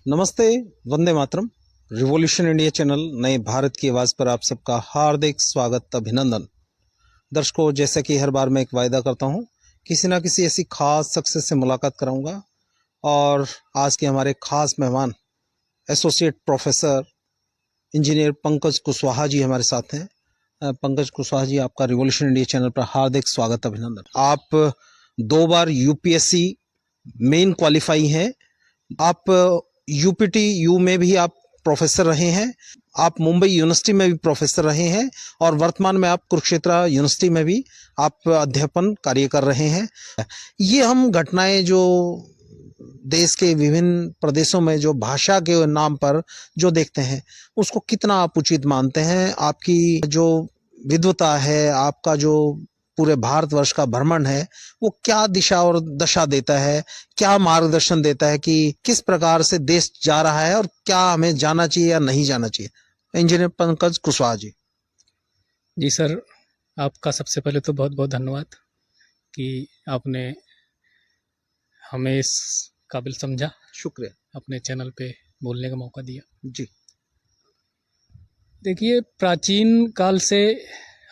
नमस्ते, Vande Mataram. Revolution India channel नए भारत की आवाज़ पर आप सबका हार्दिक स्वागत, अभिनंदन। दर्शकों, जैसा कि हर बार मैं एक वायदा करता हूं, किसी ना किसी ऐसी खास शख्स से मुलाकात कराऊंगा। और आज के हमारे खास मेहमान associate professor engineer Pankaj Kushwaha ji हमारे साथ हैं। पंकज कुशवाहा जी, आपका रिवॉल्यूशन इंडिया चैनल पर हार्दिक स्वागत, अभिनंदन। आप 2 बार यूपीएससी मेन क्वालिफाई हैं। आप यूपीटी यू में भी आप प्रोफेसर रहे हैं। आप मुंबई यूनिवर्सिटी में भी प्रोफेसर रहे हैं और वर्तमान में आप कुरुक्षेत्र यूनिवर्सिटी में भी आप अध्यापन कार्य कर रहे हैं। ये हम घटनाएं जो देश के विभिन्न प्रदेशों में जो भाषा के नाम पर जो देखते हैं, उसको कितना आप उचित मानते हैं? आपकी जो विद्वता है, आपका जो पूरे भारतवर्ष का भ्रमण है, वो क्या दिशा और दशा देता है, क्या मार्गदर्शन देता है कि किस प्रकार से देश जा रहा है और क्या हमें जाना चाहिए या नहीं जाना चाहिए? इंजीनियर पंकज कुशवाहा जी। जी सर, आपका सबसे पहले तो बहुत बहुत धन्यवाद कि आपने हमें इस काबिल समझा, शुक्रिया। अपने चैनल पे बोलने का मौका दिया। जी। देखिए, प्राचीन काल से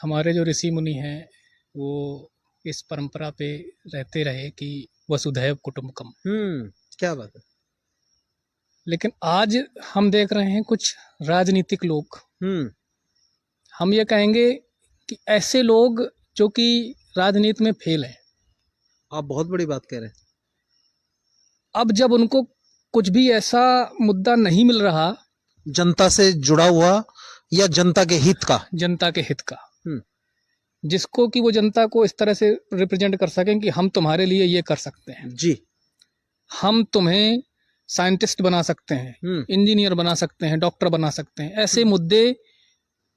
हमारे जो ऋषि मुनि हैं वो इस परंपरा पे रहते रहे कि वसुधैव कुटुंबकम। क्या बात है। लेकिन आज हम देख रहे हैं कुछ राजनीतिक लोग, हम ये कहेंगे कि ऐसे लोग जो कि राजनीति में फेल हैं। आप बहुत बड़ी बात कह रहे हैं। अब जब उनको कुछ भी ऐसा मुद्दा नहीं मिल रहा जनता से जुड़ा हुआ या जनता के हित का, जनता के हित का, जिसको कि वो जनता को इस तरह से रिप्रेजेंट कर सकें कि हम तुम्हारे लिए ये कर सकते हैं जी, हम तुम्हें साइंटिस्ट बना सकते हैं, इंजीनियर बना सकते हैं, डॉक्टर बना सकते हैं, ऐसे मुद्दे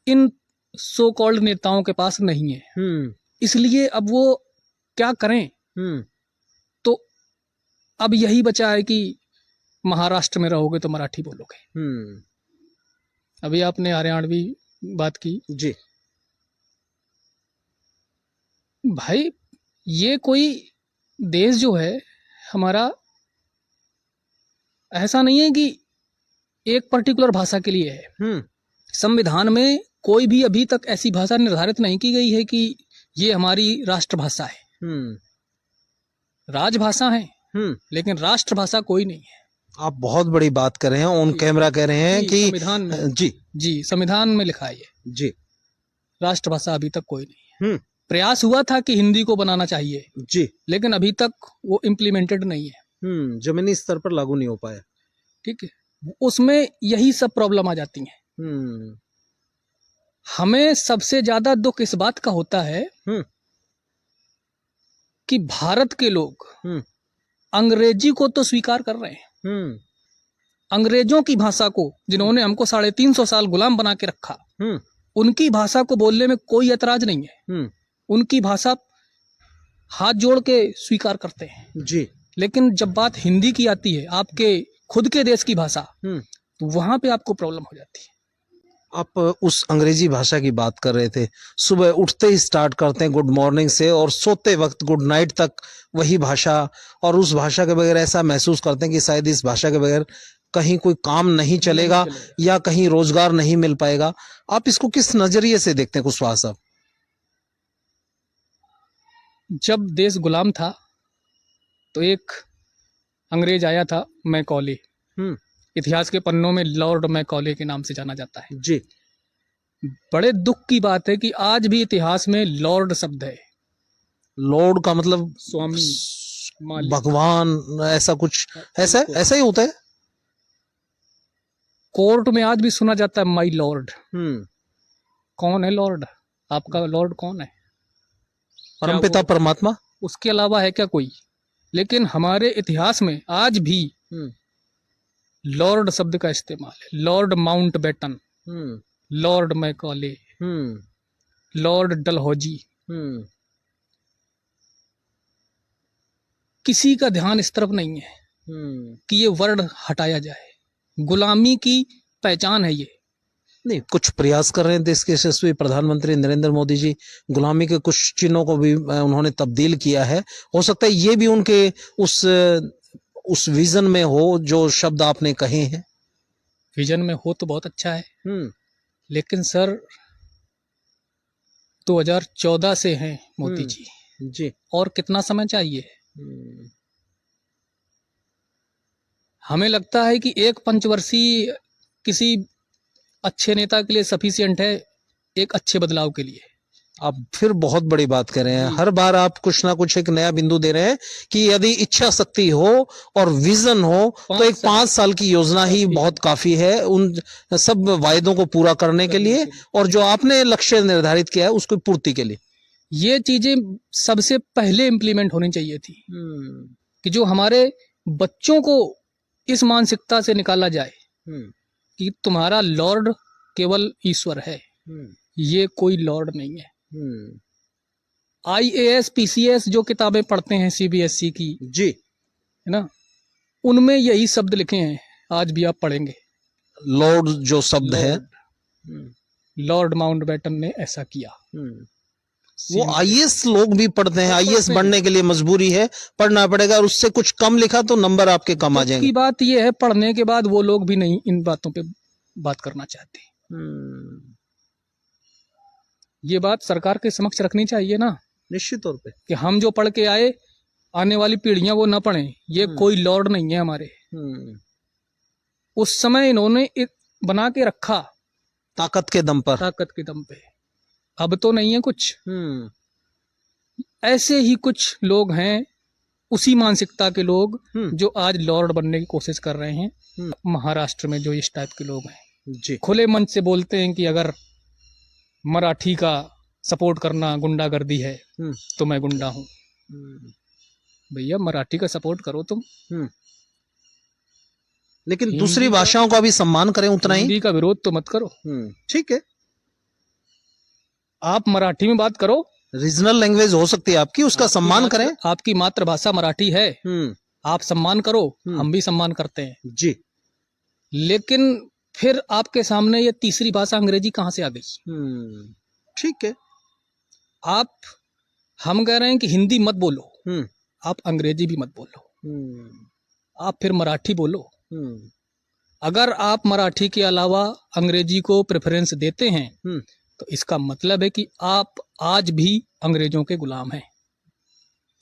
इन सो कॉल्ड नेताओं के पास नहीं है। इसलिए अब वो क्या करें? तो अब यही बचा है कि महाराष्ट्र में रहोगे तो मराठी बोलोगे। अभी आपने हरियाणवी बात की जी। भाई, ये कोई देश जो है हमारा, ऐसा नहीं है कि एक पर्टिकुलर भाषा के लिए है। संविधान में कोई भी अभी तक ऐसी भाषा निर्धारित नहीं की गई है कि ये हमारी राष्ट्रभाषा है। राजभाषा है, लेकिन राष्ट्रभाषा कोई नहीं है। आप बहुत बड़ी बात कर रहे हैं, ऑन कैमरा कह रहे हैं कि संविधान में, जी संविधान में लिखा है ये। जी, राष्ट्रभाषा अभी तक कोई नहीं है। प्रयास हुआ था कि हिंदी को बनाना चाहिए जी, लेकिन अभी तक वो इम्प्लीमेंटेड नहीं है। जमीनी स्तर पर लागू नहीं हो पाया। ठीक है, उसमें यही सब प्रॉब्लम आ जाती हैं। हमें सबसे ज्यादा दुख इस बात का होता है कि भारत के लोग अंग्रेजी को तो स्वीकार कर रहे हैं। अंग्रेजों की भाषा को, जिन्होंने हमको 350 साल गुलाम बना के रखा, उनकी भाषा को बोलने में कोई ऐतराज नहीं है। उनकी भाषा हाथ जोड़ के स्वीकार करते हैं जी। लेकिन जब बात हिंदी की आती है, आपके खुद के देश की भाषा, तो वहां पे आपको प्रॉब्लम हो जाती है। आप उस अंग्रेजी भाषा की बात कर रहे थे। सुबह उठते ही स्टार्ट करते हैं गुड मॉर्निंग से और सोते वक्त गुड नाइट तक वही भाषा, और उस भाषा के बगैर ऐसा महसूस करते हैं कि शायद इस भाषा के बगैर कहीं कोई काम नहीं चलेगा या कहीं रोजगार नहीं मिल पाएगा। आप इसको किस नजरिए से देखते हैं कुशवाहा साहब? जब देश गुलाम था तो एक अंग्रेज आया था, मैकॉले। इतिहास के पन्नों में लॉर्ड मैकॉले के नाम से जाना जाता है जी। बड़े दुख की बात है कि आज भी इतिहास में लॉर्ड शब्द है। लॉर्ड का मतलब स्वामी, भगवान, ऐसा कुछ, ऐसा ही होता है। कोर्ट में आज भी सुना जाता है माई लॉर्ड। कौन है लॉर्ड? आपका लॉर्ड कौन है? परमपिता परमात्मा, उसके अलावा है क्या कोई? लेकिन हमारे इतिहास में आज भी लॉर्ड शब्द का इस्तेमाल है। Lord Mountbatten, Lord Macaulay, Lord Dalhousie. किसी का ध्यान इस तरफ नहीं है कि ये वर्ड हटाया जाए। गुलामी की पहचान है ये। नहीं, कुछ प्रयास कर रहे हैं देश के यशस्वी प्रधानमंत्री नरेंद्र मोदी जी। गुलामी के कुछ चिन्हों को भी उन्होंने तब्दील किया है। हो सकता है ये भी उनके उस उस विजन में हो जो शब्द आपने कहे हैं? विजन में हो तो बहुत अच्छा है, लेकिन सर 2014 से हैं मोदी जी जी। और कितना समय चाहिए? हमें लगता है कि एक पंचवर्षीय किसी अच्छे नेता के लिए सफिशिएंट है, एक अच्छे बदलाव के लिए। आप फिर बहुत बड़ी बात कर रहे हैं। जी। हर बार आप कुछ ना कुछ एक नया बिंदु दे रहे हैं कि यदि इच्छा शक्ति हो और विजन हो तो एक 5 साल की योजना ही बहुत काफी है उन सब वायदों को पूरा करने के लिए और जो आपने लक्ष्य निर्धारित किया है उसको पूर्ति के लिए। ये चीजें सबसे पहले इम्प्लीमेंट होनी चाहिए थी कि जो हमारे बच्चों को इस मानसिकता से निकाला जाए कि तुम्हारा लॉर्ड केवल ईश्वर है, ये कोई लॉर्ड नहीं है। IAS PCS जो किताबें पढ़ते हैं CBSE की, जी, है ना, उनमें यही शब्द लिखे हैं, आज भी आप पढ़ेंगे। लॉर्ड जो शब्द है, लॉर्ड माउंटबेटन ने ऐसा किया। वो IAS लोग भी पढ़ते हैं। IAS बनने के लिए मजबूरी है, पढ़ना पड़ेगा और उससे कुछ कम लिखा तो नंबर आपके कम आ जाएंगे। की बात ये है, पढ़ने के बाद वो लोग भी नहीं इन बातों पे बात करना चाहते। ये बात सरकार के समक्ष रखनी चाहिए ना, निश्चित तौर पे, कि हम जो पढ़ के आए आने वाली पीढ़ियां वो ना पढ़ें। ये कोई लॉर्ड नहीं है हमारे। उस समय इन्होंने एक बना के रखा ताकत के दम पर, ताकत के दम पे। अब तो नहीं है कुछ। ऐसे ही कुछ लोग हैं, उसी मानसिकता के लोग जो आज लॉर्ड बनने की कोशिश कर रहे हैं। महाराष्ट्र में जो इस टाइप के लोग हैं जी, खुले मन से बोलते हैं कि अगर मराठी का सपोर्ट करना गुंडागर्दी है तो मैं गुंडा हूं। भैया मराठी का सपोर्ट करो तुम, लेकिन दूसरी भाषाओं का भी सम्मान करें उतना ही। हिंदी का विरोध तो मत करो। ठीक है, आप मराठी में बात करो, रीजनल लैंग्वेज हो सकती है आपकी, उसका सम्मान करें। आपकी मातृभाषा मराठी है, आप सम्मान करो, हम भी सम्मान करते हैं जी। लेकिन फिर आपके सामने ये तीसरी भाषा अंग्रेजी कहां से आ गई? ठीक है, हम कह रहे हैं कि हिंदी मत बोलो, आप अंग्रेजी भी मत बोलो, आप फिर मराठी बोलो। अगर आप मराठी के अलावा अंग्रेजी को प्रेफरेंस देते हैं तो इसका मतलब है कि आप आज भी अंग्रेजों के गुलाम हैं।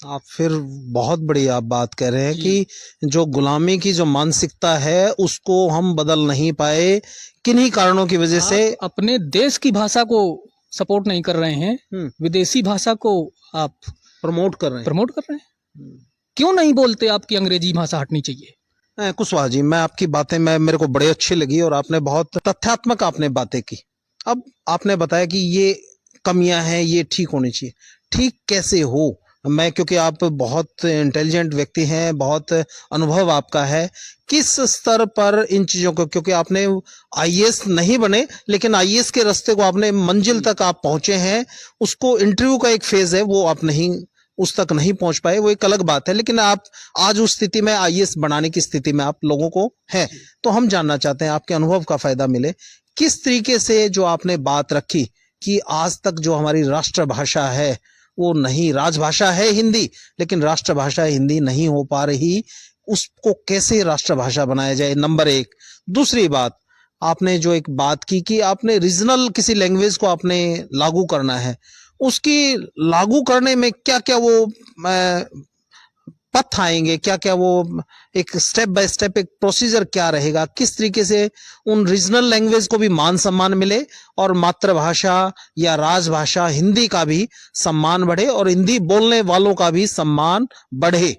आप फिर बहुत बड़ी आप बात कह रहे हैं कि जो गुलामी की जो मानसिकता है उसको हम बदल नहीं पाए, किन्हीं कारणों की वजह से। अपने देश की भाषा को सपोर्ट नहीं कर रहे हैं, विदेशी भाषा को आप प्रमोट कर रहे हैं। क्यों नहीं बोलते आपकी अंग्रेजी भाषा हटनी चाहिए? कुशवाहा जी, मैं आपकी बातें मेरे को बड़े अच्छी लगी और आपने बहुत तथ्यात्मक आपने बातें की। अब आपने बताया कि ये कमियां हैं, ये ठीक होनी चाहिए। ठीक कैसे हो? मैं, क्योंकि आप बहुत इंटेलिजेंट व्यक्ति हैं, बहुत अनुभव आपका है, किस स्तर पर इन चीजों को, क्योंकि आपने IAS नहीं बने लेकिन IAS के रास्ते को आपने मंजिल तक आप पहुंचे हैं, उसको इंटरव्यू का एक फेज है वो आप नहीं उस तक नहीं पहुंच पाए, वो एक अलग बात है, लेकिन आप आज उस स्थिति में IAS बनाने की स्थिति में आप लोगों को है। तो हम जानना चाहते हैं, आपके अनुभव का फायदा मिले, किस तरीके से जो आपने बात रखी कि आज तक जो हमारी राष्ट्रभाषा है वो नहीं, राजभाषा है हिंदी लेकिन राष्ट्रभाषा हिंदी नहीं हो पा रही, उसको कैसे राष्ट्रभाषा बनाया जाए, नंबर 1। दूसरी बात, आपने जो एक बात की कि आपने रीजनल किसी लैंग्वेज को आपने लागू करना है, उसकी लागू करने में क्या क्या वो पथ आएंगे, क्या क्या वो एक स्टेप बाय स्टेप एक प्रोसीजर क्या रहेगा, किस तरीके से उन रीजनल लैंग्वेज को भी मान सम्मान मिले और मातृभाषा या राजभाषा हिंदी का भी सम्मान बढ़े और हिंदी बोलने वालों का भी सम्मान बढ़े?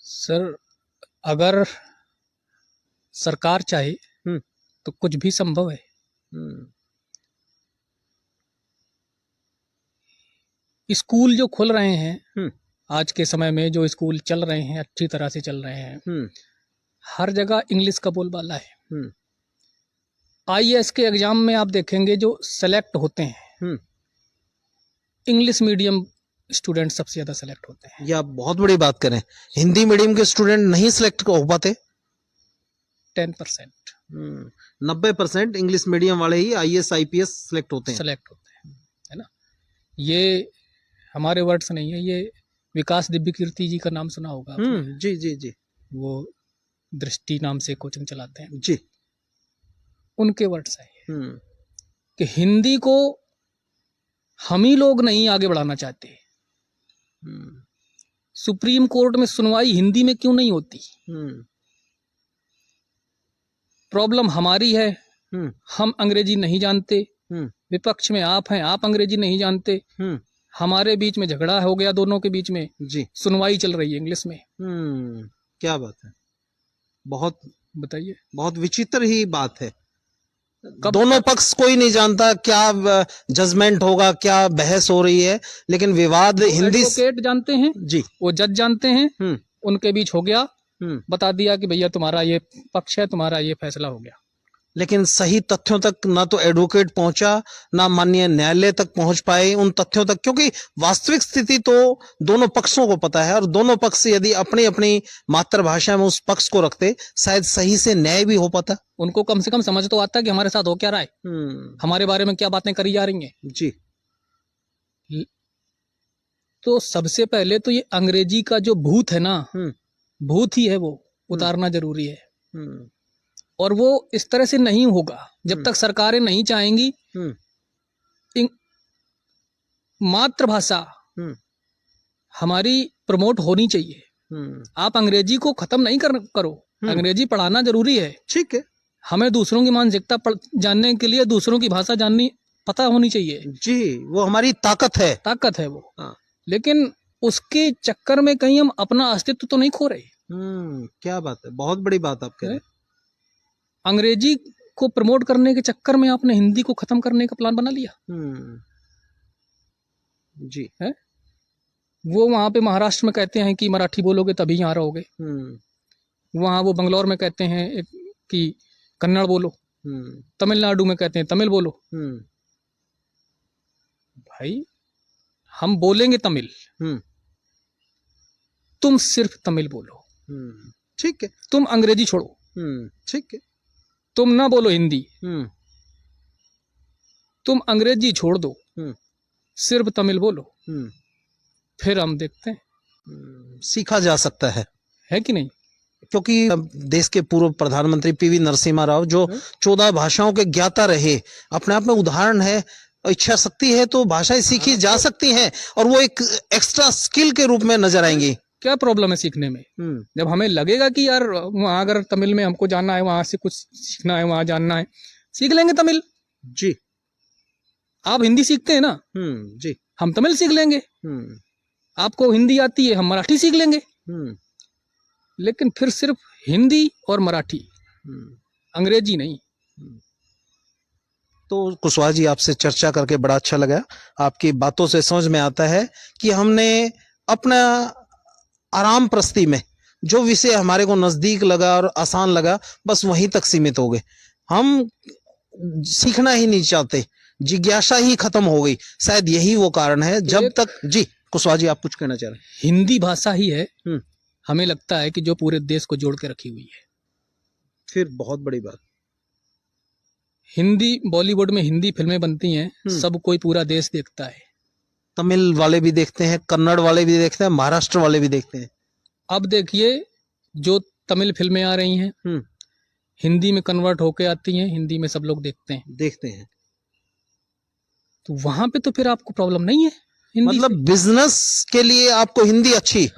सर, अगर सरकार चाहे तो कुछ भी संभव है। स्कूल जो खुल रहे हैं आज के समय में, जो स्कूल चल रहे हैं अच्छी तरह से चल रहे हैं, हर जगह इंग्लिश का बोलबाला है। IAS के एग्जाम में आप देखेंगे जो सेलेक्ट होते हैं इंग्लिश मीडियम स्टूडेंट सबसे ज्यादा सेलेक्ट होते हैं। या बहुत बड़ी बात करें, हिंदी मीडियम के स्टूडेंट नहीं सिलेक्ट हो पाते। 10%, 90% इंग्लिश मीडियम वाले ही IAS IPS सिलेक्ट होते हैं, है ना। ये हमारे वर्ड्स नहीं है, ये विकास दिव्य कीर्ति जी का नाम सुना होगा आपने। जी जी जी वो दृष्टि नाम से कोचिंग चलाते हैं, जी। उनके वर्ड्स है कि हिंदी को हम ही लोग नहीं आगे बढ़ाना चाहते। सुप्रीम कोर्ट में सुनवाई हिंदी में क्यों नहीं होती? प्रॉब्लम हमारी है, हम अंग्रेजी नहीं जानते। विपक्ष में आप हैं, आप अंग्रेजी नहीं जानते। हमारे बीच में झगड़ा हो गया, दोनों के बीच में जी सुनवाई चल रही है इंग्लिश में। क्या बात है, बहुत बताइए, बहुत विचित्र ही बात है। दोनों पक्ष कोई नहीं जानता क्या जजमेंट होगा, क्या बहस हो रही है, लेकिन विवाद हिंदी एडवोकेट जानते हैं जी, वो जज जानते हैं, उनके बीच हो गया, बता दिया कि भैया तुम्हारा ये पक्ष है, तुम्हारा ये फैसला हो गया। लेकिन सही तथ्यों तक ना तो एडवोकेट पहुंचा, ना माननीय न्यायालय तक पहुंच पाए उन तथ्यों तक, क्योंकि वास्तविक स्थिति तो दोनों पक्षों को पता है, और दोनों पक्ष यदि अपनी अपनी मातृभाषा में उस पक्ष को रखते, शायद सही से न्याय भी हो पाता। उनको कम से कम समझ तो आता कि हमारे साथ हो क्या रहा है, हमारे बारे में क्या बातें करी जा रही हैं। जी। तो सबसे पहले तो ये अंग्रेजी का जो भूत है ना, भूत ही है, वो उतारना जरूरी है। और वो इस तरह से नहीं होगा जब तक सरकारें नहीं चाहेंगी। मातृभाषा हमारी प्रमोट होनी चाहिए। आप अंग्रेजी को खत्म नहीं करो, अंग्रेजी पढ़ाना जरूरी है, ठीक है। हमें दूसरों की मानसिकता जानने के लिए दूसरों की भाषा जाननी पता होनी चाहिए जी, वो हमारी ताकत है, ताकत है वो। लेकिन उसके चक्कर में कहीं हम अपना अस्तित्व तो नहीं खो रहे। क्या बात है, बहुत बड़ी बात आप कह रहे हैं। अंग्रेजी को प्रमोट करने के चक्कर में आपने हिंदी को खत्म करने का प्लान बना लिया। जी है, वो वहां पे महाराष्ट्र में कहते हैं कि मराठी बोलोगे तभी यहाँ रहोगे। वहां वो बंगलौर में कहते हैं कि कन्नड़ बोलो, तमिलनाडु में कहते हैं तमिल बोलो। भाई हम बोलेंगे तमिल, तुम सिर्फ तमिल बोलो, ठीक है। तुम अंग्रेजी छोड़ो, ठीक है। तुम ना बोलो हिंदी, तुम अंग्रेजी छोड़ दो, सिर्फ तमिल बोलो, फिर हम देखते हैं। सीखा जा सकता है कि नहीं? क्योंकि देश के पूर्व प्रधानमंत्री पीवी नरसिम्हा राव जो 14 भाषाओं के ज्ञाता रहे, अपने आप में उदाहरण है। इच्छा शक्ति है तो भाषाएं सीखी जा सकती हैं, और वो एक एक्स्ट्रा स्किल के रूप में नजर आएंगी। क्या प्रॉब्लम है सीखने में? जब हमें लगेगा कि यार वहां अगर तमिल में हमको जानना है, वहां से कुछ सीखना है, वहां जानना है, सीख लेंगे तमिल। जी, आप हिंदी सीखते हैं ना? जी, हम तमिल सीख लेंगे। आपको हिंदी आती है, हम मराठी सीख लेंगे। लेकिन फिर सिर्फ हिंदी और मराठी, अंग्रेजी नहीं। तो कुशवाहा जी, आपसे चर्चा करके बड़ा अच्छा लगा। आपकी बातों से समझ में आता है कि हमने अपना आराम प्रस्ती में जो विषय हमारे को नजदीक लगा और आसान लगा, बस वहीं तक सीमित हो गए। हम सीखना ही नहीं चाहते, जिज्ञासा ही खत्म हो गई। शायद यही वो कारण है। जब तक जी, कुशवाहा जी आप कुछ कहना चाह रहे हैं? हिंदी भाषा ही है, हमें लगता है कि जो पूरे देश को जोड़ के रखी हुई है। फिर बहुत बड़ी बात, हिंदी बॉलीवुड में हिंदी फिल्में बनती हैं, सब कोई पूरा देश देखता है। तमिल वाले भी देखते हैं, कन्नड़ वाले भी देखते हैं, महाराष्ट्र वाले भी देखते हैं। अब देखिए, जो तमिल फिल्में आ रही हैं हिंदी में कन्वर्ट होके आती हैं, हिंदी में सब लोग देखते हैं। तो वहां पे तो फिर आपको प्रॉब्लम नहीं है हिंदी मतलब बिजनेस के लिए आपको हिंदी अच्छी,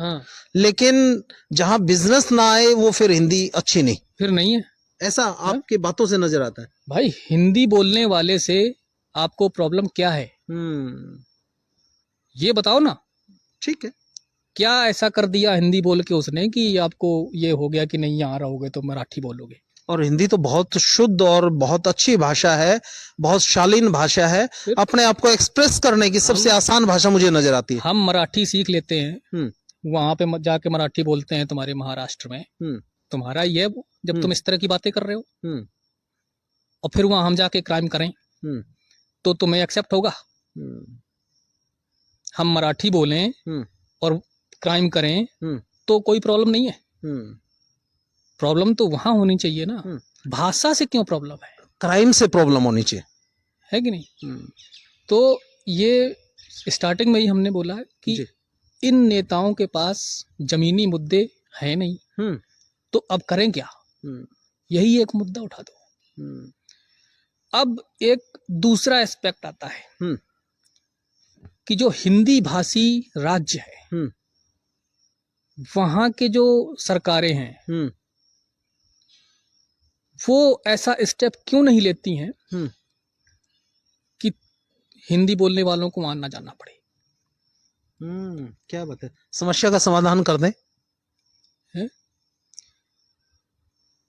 लेकिन जहां बिजनेस ना आए वो फिर हिंदी अच्छी नहीं, फिर नहीं है। ऐसा आपके बातों से नजर आता है। भाई हिंदी बोलने वाले से आपको प्रॉब्लम क्या है, ये बताओ ना। ठीक है, क्या ऐसा कर दिया हिंदी बोल के उसने कि आपको ये हो गया कि नहीं यहाँ रहोगे तो मराठी बोलोगे? और हिंदी तो बहुत शुद्ध और बहुत अच्छी भाषा है, बहुत शालीन भाषा है, अपने आप को एक्सप्रेस करने की सबसे आसान भाषा मुझे नजर आती है। हम मराठी सीख लेते हैं, वहां पे जाके मराठी बोलते हैं तुम्हारे महाराष्ट्र में, तुम्हारा ये जब तुम इस तरह की बातें कर रहे हो, और फिर वहां हम जाके क्राइम करें तो तुम्हें एक्सेप्ट होगा? हम मराठी बोलें और क्राइम करें तो कोई प्रॉब्लम नहीं है। प्रॉब्लम तो वहां होनी चाहिए ना, भाषा से क्यों प्रॉब्लम है? क्राइम से प्रॉब्लम होनी चाहिए, है कि नहीं? तो ये स्टार्टिंग में ही हमने बोला कि इन नेताओं के पास जमीनी मुद्दे हैं नहीं, तो अब करें क्या? यही एक मुद्दा उठा दो। अब एक दूसरा एस्पेक्ट आता है कि जो हिंदी भाषी राज्य है, वहां के जो सरकारें हैं, वो ऐसा स्टेप क्यों नहीं लेती हैं कि हिंदी बोलने वालों को वहां ना जाना पड़े? क्या बात है, समस्या का समाधान कर दें।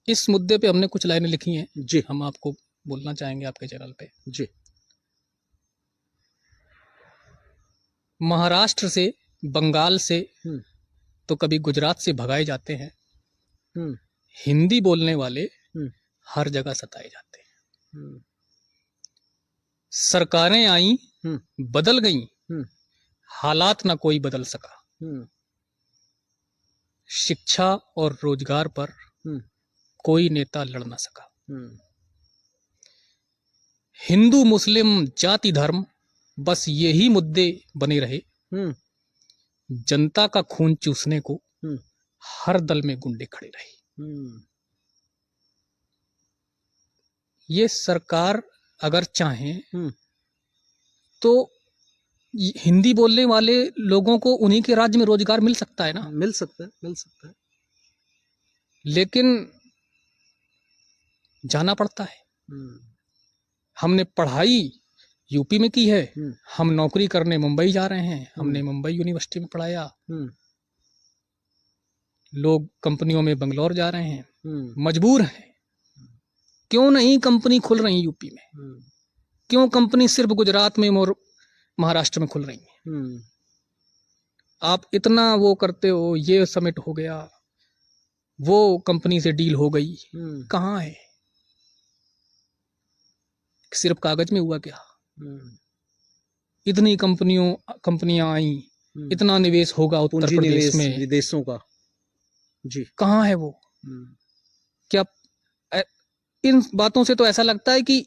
इस मुद्दे पे हमने कुछ लाइनें लिखी हैं जी, हम आपको बोलना चाहेंगे आपके चैनल पे। जी। महाराष्ट्र से, बंगाल से, तो कभी गुजरात से भगाए जाते हैं, हिंदी बोलने वाले हर जगह सताए जाते हैं। सरकारें आई, बदल गईं, हालात ना कोई बदल सका। शिक्षा और रोजगार पर कोई नेता लड़ ना सका। हिंदू मुस्लिम जाति धर्म बस यही मुद्दे बने रहे। जनता का खून चूसने को हर दल में गुंडे खड़े रहे। ये सरकार अगर चाहे तो हिंदी बोलने वाले लोगों को उन्हीं के राज्य में रोजगार मिल सकता है ना? मिल सकता है, मिल सकता है, लेकिन जाना पड़ता है। हमने पढ़ाई यूपी में की है, हम नौकरी करने मुंबई जा रहे हैं, हमने मुंबई यूनिवर्सिटी में पढ़ाया, लोग कंपनियों में बंगलौर जा रहे हैं, मजबूर हैं। क्यों नहीं कंपनी खुल रही यूपी में? क्यों कंपनी सिर्फ गुजरात में और महाराष्ट्र में खुल रही है? आप इतना वो करते हो, ये समिट हो गया, वो कंपनी से डील हो गई, कहाँ है? सिर्फ कागज में हुआ क्या? इतनी कंपनियां आई, इतना निवेश होगा उत्तर प्रदेश में, विदेशों का, जी, कहाँ है वो? क्या इन बातों से तो ऐसा लगता है कि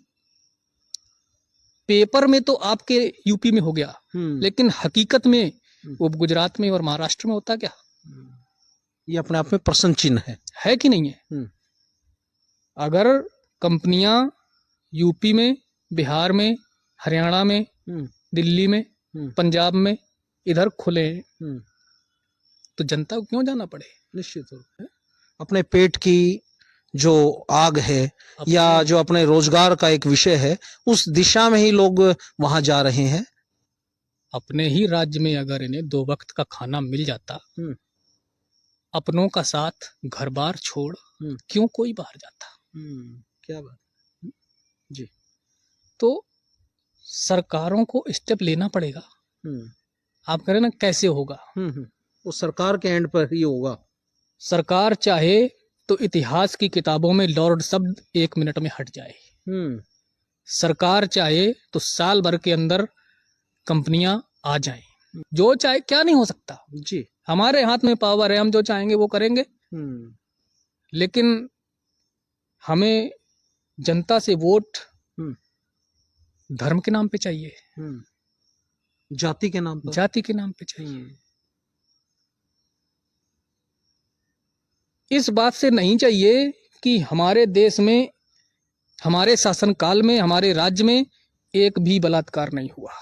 पेपर में तो आपके यूपी में हो गया, लेकिन हकीकत में वो गुजरात में और महाराष्ट्र में होता क्या? ये अपने आप में प्रश्न चिन्ह है कि नहीं है? अगर कंपनियां यूपी में, बिहार में, हरियाणा में, दिल्ली में, पंजाब में इधर खुले, तो जनता को क्यों जाना पड़े? निश्चित रूप से अपने पेट की जो आग है या जो अपने रोजगार का एक विषय है, उस दिशा में ही लोग वहां जा रहे हैं। अपने ही राज्य में अगर इन्हें 2 वक्त का खाना मिल जाता, अपनों का साथ घर बार छोड़ क्यों कोई बाहर जाता? क्या बात, जी। तो सरकारों को स्टेप लेना पड़ेगा। आप कह रहे ना कैसे होगा? वो सरकार के एंड पर ही होगा। सरकार चाहे तो इतिहास की किताबों में लॉर्ड शब्द 1 मिनट में हट जाए। सरकार चाहे तो साल भर के अंदर कंपनियां आ जाएं। जो चाहे, क्या नहीं हो सकता जी। हमारे हाथ में पावर है, हम जो चाहेंगे वो करेंगे। लेकिन हमें जनता से वोट धर्म के नाम पे चाहिए, जाति के नाम पर, जाति के नाम पे चाहिए। इस बात से नहीं चाहिए कि हमारे देश में, हमारे शासनकाल में, हमारे राज्य में एक भी बलात्कार नहीं हुआ।